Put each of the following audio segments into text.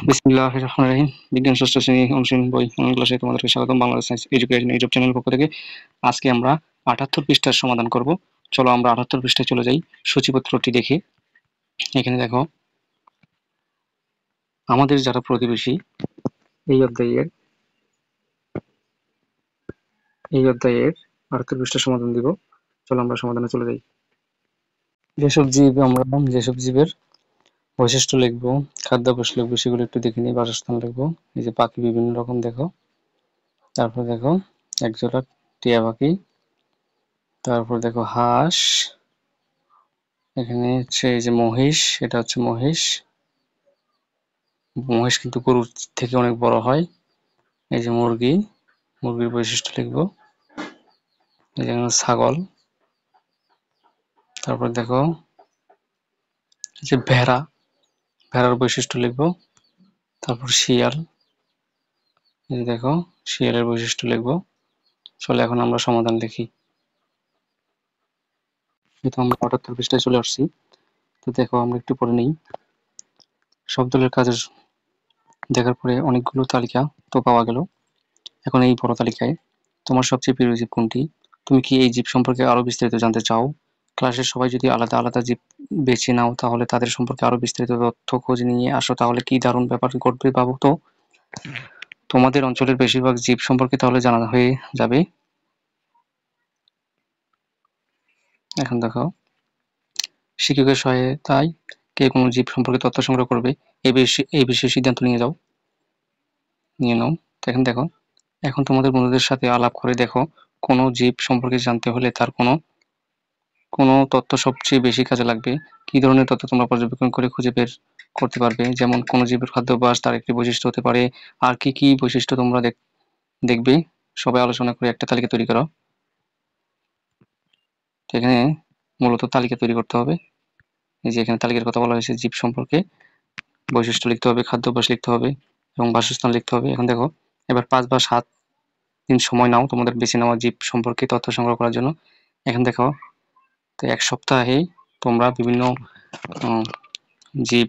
বিসমিল্লাহির রহমানির রহিম। বিজ্ঞান ষষ্ঠ শ্রেণী অনুশীলন বই অনলাইন ক্লাসে তোমাদেরকে স্বাগতম। বাংলাদেশ সায়েন্স এডুকেশন ইউটিউব চ্যানেলের পক্ষ থেকে আজকে আমরা ৭৮ পৃষ্ঠার সমাধান করব। চলো আমরা ৭৮ পৃষ্ঠায় চলে যাই। সূচিপত্রটি দেখে এখানে দেখো, আমাদের যারা প্রতিবেশী এই অধ্যায়ের ৭৮ পৃষ্ঠার সমাধান দিব। চলো আমরা সমাধানে চলে যাই। যেসব জীবের বৈশিষ্ট্য লিখবো, খাদ্যাভ্যাস লিখবো, সেগুলো একটু দেখে নিই। বাসস্থান লিখবো, এই যে পাখি বিভিন্ন রকম দেখো, তারপর দেখো একজোড়া টিয়া পাখি, তারপর দেখো হাঁস, এখানে হচ্ছে এই যে মহিষ, এটা হচ্ছে মহিষ কিন্তু গরুর থেকে অনেক বড় হয়। এই যে মুরগির বৈশিষ্ট্য লিখবো। এই যে ছাগল, তারপর দেখো এই যে ভেড়ার বৈশিষ্ট্য লিখবো। তারপর শিয়াল, এই যে দেখো শিয়ালের বৈশিষ্ট্য লিখবো। চলো এখন আমরা সমাধান লিখি। যেহেতু আমরা ৭৮ পৃষ্ঠায় চলে আসছি, তো দেখো আমরা একটু পড়ে নিই। সব দলের কাজের দেখার পরে অনেকগুলো তালিকা তো পাওয়া গেল। এখন এই বড় তালিকায় তোমার সবচেয়ে প্রিয় জীব কোনটি? তুমি কি এই জীব সম্পর্কে আরো বিস্তারিত জানতে চাও? ক্লাসের সবাই যদি আলাদা আলাদা জীব বেছে নাও, তাহলে তাদের সম্পর্কে আরো বিস্তারিত তথ্য খোঁজ নিয়ে আসো, তাহলে কি দারুণ ব্যাপার ঘটবে ভাবো তো। তোমাদের অঞ্চলের বেশিরভাগ জীব সম্পর্কে তাহলে জানা হয়ে যাবে। এখন দেখো, শিক্ষকের সহায়তায় কে কোনো জীব সম্পর্কে তথ্য সংগ্রহ করবে, এই বিষয়ে সিদ্ধান্ত নিয়ে নাও। এখন দেখো, এখন তোমাদের বন্ধুদের সাথে আলাপ করে দেখো, কোনো জীব সম্পর্কে জানতে হলে তার কোনো তথ্য সবচেয়ে বেশি কাজে লাগবে। কি ধরনের তথ্য তোমরা পর্যবেক্ষণ করে খুঁজে বের করতে পারবে? যেমন কোনো জীবের খাদ্যাভ্যাস তার একটি বৈশিষ্ট্য হতে পারে। আর কি কি বৈশিষ্ট্য তোমরা দেখবে? সবাই আলোচনা করে একটা তালিকা তৈরি করো। এখানে মূলত তালিকা তৈরি করতে হবে। এই যে এখানে তালিকার কথা বলা হয়েছে, জীব সম্পর্কে বৈশিষ্ট্য লিখতে হবে, খাদ্যাভ্যাস লিখতে হবে এবং বাসস্থান লিখতে হবে। এখন দেখো, এবার ৫ বা ৭ দিন সময় নাও তোমাদের বেছে নেওয়া জীব সম্পর্কে তথ্য সংগ্রহ করার জন্য। এখন দেখো, তো ১ সপ্তাহে তোমরা বিভিন্ন জীব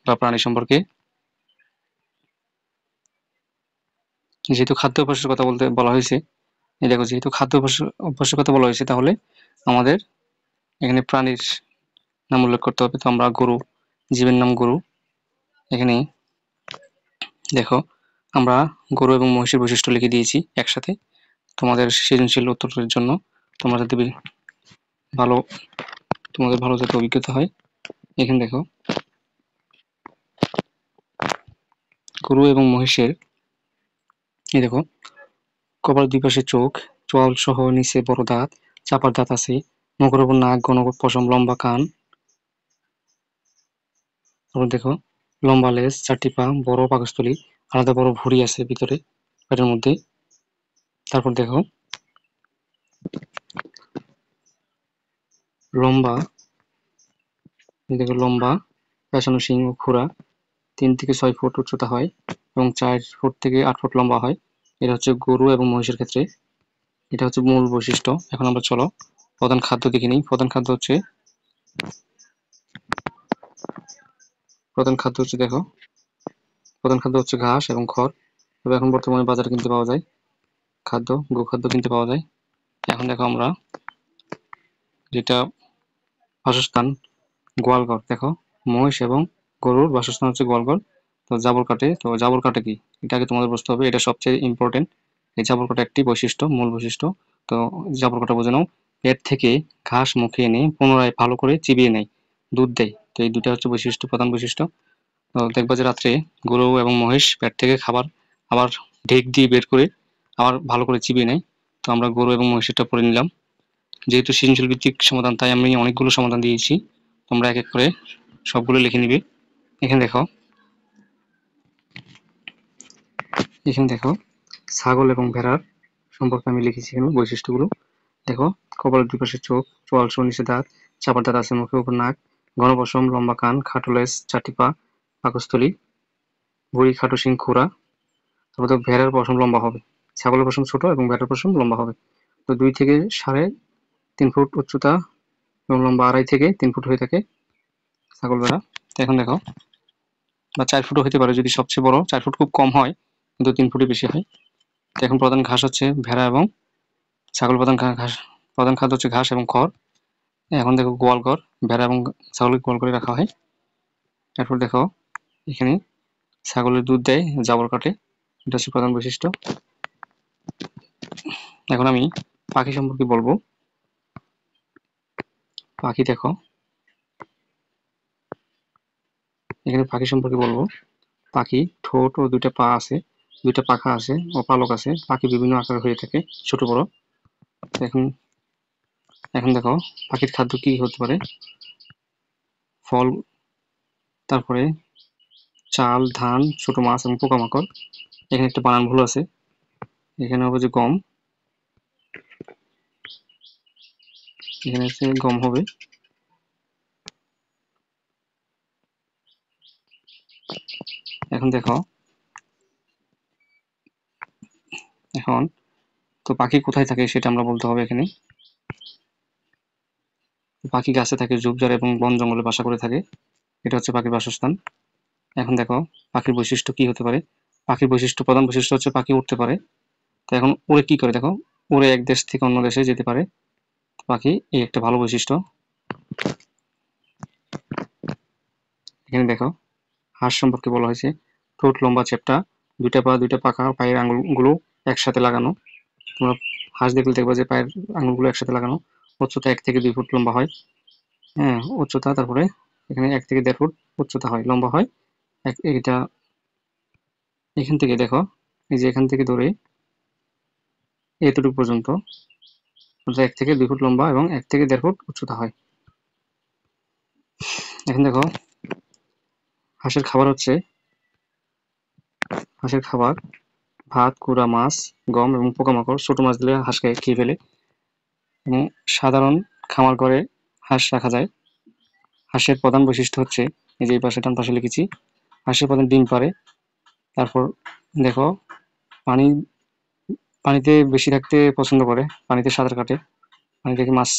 বা প্রাণী সম্পর্কে, যেহেতু খাদ্য অভ্যাসের কথা বলা হয়েছে, এই দেখো যেহেতু খাদ্য অভ্যাসের কথা বলা হয়েছে, তাহলে আমাদের এখানে প্রাণীর নাম উল্লেখ করতে হবে। তো আমরা জীবের নাম গরু। এখানে দেখো আমরা গরু এবং মহিষের বৈশিষ্ট্য লিখে দিয়েছি একসাথে। তোমাদের সৃজনশীল উত্তরের জন্য তোমাদের ভালো যাতে অভিজ্ঞতা হয়। এখানে দেখো, গরু এবং মহিষের এই দেখো, কপালের দুই পাশে চোখ, চোয়াল সহ নিচে বড় দাঁত, চাপার দাঁত আছে, মুখের উপর নাক, ঘন পশম, লম্বা কান। তারপর দেখো লম্বা লেজ, ৪টি পা, বড় পাকস্থলী, আলাদা বড় ভুঁড়ি আছে ভিতরে পেটের মধ্যে। তারপর দেখো লম্বা পেঁচানো শিং ও খুরা, ৩ থেকে ৬ ফুট উচ্চতা হয় এবং ৪ ফুট থেকে ৮ ফুট লম্বা হয়। এটা হচ্ছে গরু এবং মহিষের ক্ষেত্রে। এটা হচ্ছে মূল বৈশিষ্ট্য। এখন আমরা চলো প্রধান খাদ্য দেখে নিই। প্রধান খাদ্য হচ্ছে দেখো, প্রধান খাদ্য হচ্ছে ঘাস এবং খড়। তবে এখন বর্তমানে বাজারে কিনতে পাওয়া যায় গোখাদ্য কিনতে পাওয়া যায়। এখন দেখো আমরা যেটা বাসস্থান, গোয়ালঘর। দেখো মহিষ এবং গরুর বাসস্থান হচ্ছে গোয়ালঘর। তো জাবর কাটে কি, এটা আগে তোমাদের বুঝতে হবে। এটা সবচেয়ে ইম্পর্টেন্ট। এই জাবর কাটা একটি বৈশিষ্ট্য, মূল বৈশিষ্ট্য। তো জাবর কাটা বুঝে নাও। পেট থেকে ঘাস মুখে এনে পুনরায় ভালো করে চিবিয়ে নেয়, দুধ দেয়। তো এই দুটা হচ্ছে প্রধান বৈশিষ্ট্য। তো দেখবা যে রাত্রে গরু এবং মহিষ পেট থেকে খাবার আবার ঢেক দিয়ে বের করে আবার ভালো করে চিবিয়ে নেয়। তো আমরা গরু এবং মহিষেরটা পড়ে নিলাম। যেহেতু সৃজনশীল ভিত্তিক সমাধান, তাই আমি অনেকগুলো সমাধান দিয়েছি। তোমরা এক এক করে সবগুলো লিখে নিবে। এখানে দেখো ছাগল এবং ভেড়ার সম্পর্কে আমি লিখেছি এখানে বৈশিষ্ট্যগুলো। দেখো কপালের দুই পাশে চোখ, চোয়াল সহ নিচে দাঁত, চাপার দাঁত আছে, মুখের উপর নাক, ঘন পশম, লম্বা কান, খাটো লেজ, ৪টি পা, পাকস্থলী, ভুঁড়ি, খাটো শিং, খুরা। তারপর তো ভেড়ার পশম লম্বা হবে, ছাগলের পশম ছোট এবং ভেড়ার পশম লম্বা হবে। তো ২ থেকে ৩.৫ ফুট উচ্চতা এবং লম্বা ২.৫ থেকে ৩ ফুট হয়ে থাকে ছাগল ভেড়া। তো এখন দেখো বা 4 ফুটও হতে পারে, যদি সবচেয়ে বড় 4 ফুট খুব কম হয়, কিন্তু 3 ফুটই বেশি হয়। তো এখন প্রধান ঘাস হচ্ছে ভেড়া এবং ছাগল। প্রধান খাদ্য হচ্ছে ঘাস এবং খড়। এখন দেখো গোয়াল ঘর, ভেড়া এবং ছাগলকে গোয়াল করে রাখা হয়। এরপর দেখো এখানে ছাগলের দুধ দেয়, জাবর কাটে, এটা হচ্ছে প্রধান বৈশিষ্ট্য। এখন আমি পাখি সম্পর্কে বলবো। পাখি দেখো, এখানে পাখি সম্পর্কে বলবো। পাখি ঠোঁট ও 2টা পা আছে, 2টা পাখা আছে ও পালক আছে। পাখি বিভিন্ন আকারের হয়ে থাকে, ছোট বড়। এখন এখন দেখো পাখির খাদ্য কি হতে পারে। ফল, তারপরে চাল, ধান, ছোট মাছ এবং পোকামাকড়। এখানে একটা বানান ভুল আছে, এখানে হবে যে গম, এখানে হচ্ছে গম হবে। এখন দেখো, এখন তো পাখি কোথায় থাকে সেটা আমরা বলতে হবে এখানে। পাখি গাছে থাকে, ঝোপঝাড় এবং বন জঙ্গলে বাসা করে থাকে, এটা হচ্ছে পাখির বাসস্থান। এখন দেখো পাখির বৈশিষ্ট্য কি হতে পারে। পাখির বৈশিষ্ট্য, প্রধান বৈশিষ্ট্য হচ্ছে পাখি উঠতে পারে। তো এখন উড়ে কি করে দেখো, উড়ে এক দেশ থেকে অন্য দেশে যেতে পারে পাখি, এই একটা ভালো বৈশিষ্ট্য। এখানে দেখো হাঁস সম্পর্কে বলা হয়েছে, ঠোঁট লম্বা চ্যাপ্টা, 2টা পা, 2টা পাখা, পায়ের আঙুলগুলো একসাথে লাগানো। তোমরা হাঁস দেখলে দেখবা যে পায়ের আঙুলগুলো একসাথে লাগানো। উচ্চতা 1 থেকে 2 ফুট লম্বা হয়। হ্যাঁ, উচ্চতা, তারপরে এখানে 1 থেকে 1.5 ফুট উচ্চতা হয়, লম্বা হয়। এটা এখান থেকে দেখো, এই যে এখান থেকে ধরে এতটুকু পর্যন্ত 1 থেকে 2 ফুট লম্বা এবং 1 থেকে 1.5 ফুট উচ্চতা হয়। এখন দেখো হাঁসের খাবার হচ্ছে, হাঁসের খাবার ভাত, কুড়া, মাছ, গম এবং পোকামাকড়। ছোট মাছ দিলে হাঁস খেয়ে ফেলে। এবং সাধারণ খামার করে হাঁস রাখা যায়। হাঁসের প্রধান বৈশিষ্ট্য হচ্ছে, এই যে এই পাশে ডান পাশে লিখেছি, হাঁসের প্রধান ডিম পারে। তারপর দেখো পানি, পানিতে বেশি থাকতে পছন্দ করে, পানিতে সাঁতার কাটে, পানি থেকে মাছ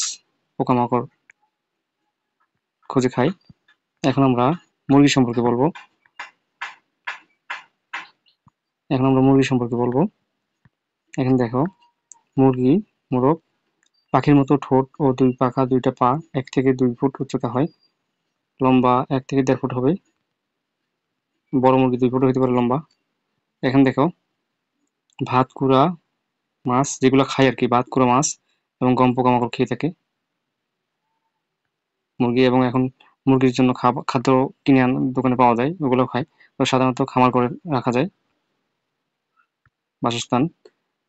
পোকামাকড় খুঁজে খায়। এখন আমরা মুরগি সম্পর্কে বলবো। এখন দেখো মুরগি, মোরগ পাখির মতো ঠোঁট ও 2 পাখা, 2টা পা, 1 থেকে 2 ফুট উচ্চতা হয়, লম্বা 1 থেকে 1.5 ফুট হবে। বড় মুরগি 2 ফুট হতে পারে লম্বা। এখন দেখো ভাত, কুড়া, মাছ যেগুলো খায় আর কি, ভাত, কুড়া, মাছ এবং গম পোকামাকড় খেয়ে থাকে মুরগি। এবং এখন মুরগির জন্য খাদ্য কিনে দোকানে পাওয়া যায়, ওগুলো খায়। তো সাধারণত খামার করে রাখা যায় বাসস্থান।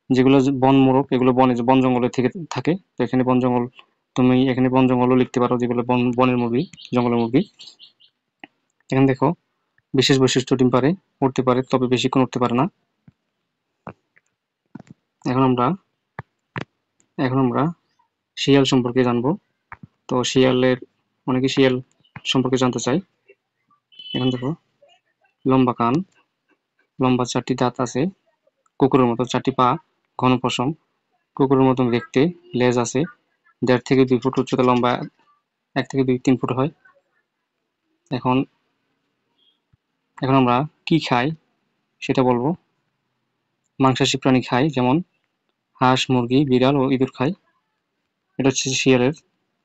যেগুলো বন মোরগ, এগুলো বন জঙ্গলে থেকে থাকে। তো এখানে বন জঙ্গল, তুমি এখানে বন জঙ্গলও লিখতে পারো, যেগুলো বনের মুরগি, জঙ্গলের মুরগি। এখানে দেখো বিশেষ বৈশিষ্ট্য, ডিম পারে, উড়তে পারে, তবে বেশিক্ষণ উঠতে পারে না। এখন আমরা এখন আমরা শিয়াল সম্পর্কে জানবো। তো অনেকে শিয়াল সম্পর্কে জানতে চাই। এখন দেখো লম্বা কান, লম্বা 4টি দাঁত আছে, কুকুরের মতো 4টি পা, ঘন পশম, কুকুরের মতন দেখতে, লেজ আছে, 1.5 থেকে 2 ফুট উচ্চতা, লম্বা 1 থেকে 3 ফুট হয়। এখন এখন আমরা কি খাই সেটা বলবো। মাংসাশী প্রাণী খাই, যেমন হাঁস, মুরগি, বিড়াল ও ইঁদুর খায়। এটা হচ্ছে শিয়ালের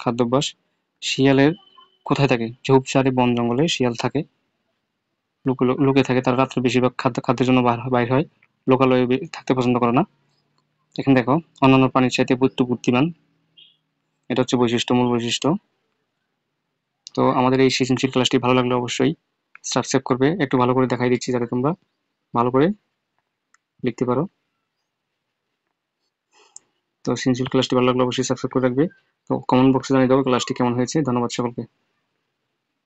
খাদ্যাভ্যাস। শিয়ালের কোথায় থাকে, ঝোপঝাড়ে বন জঙ্গলে শিয়াল থাকে, লুকে থাকে। তারা রাত্রে বেশিরভাগ খাদ্যের জন্য বাইর হয়, লোকালয়ে থাকতে পছন্দ করে না। এখানে দেখো অন্যান্য প্রাণীর চাইতে একটু বুদ্ধিমান, এটা হচ্ছে মূল বৈশিষ্ট্য। তো আমাদের এই সৃজনশীল ক্লাসটি ভালো লাগলে অবশ্যই সাবস্ক্রাইব করবে। একটু ভালো করে দেখাই দিচ্ছি যাতে তোমরা ভালো করে লিখতে পারো। তো সৃজনশীল ক্লাসটি ভালো লাগলে অবশ্যই সাবস্ক্রাইব করে রাখবে। তো কমেন্ট বক্সে জানিয়ে দাও ক্লাসটি কেমন হয়েছে। ধন্যবাদ সকলকে।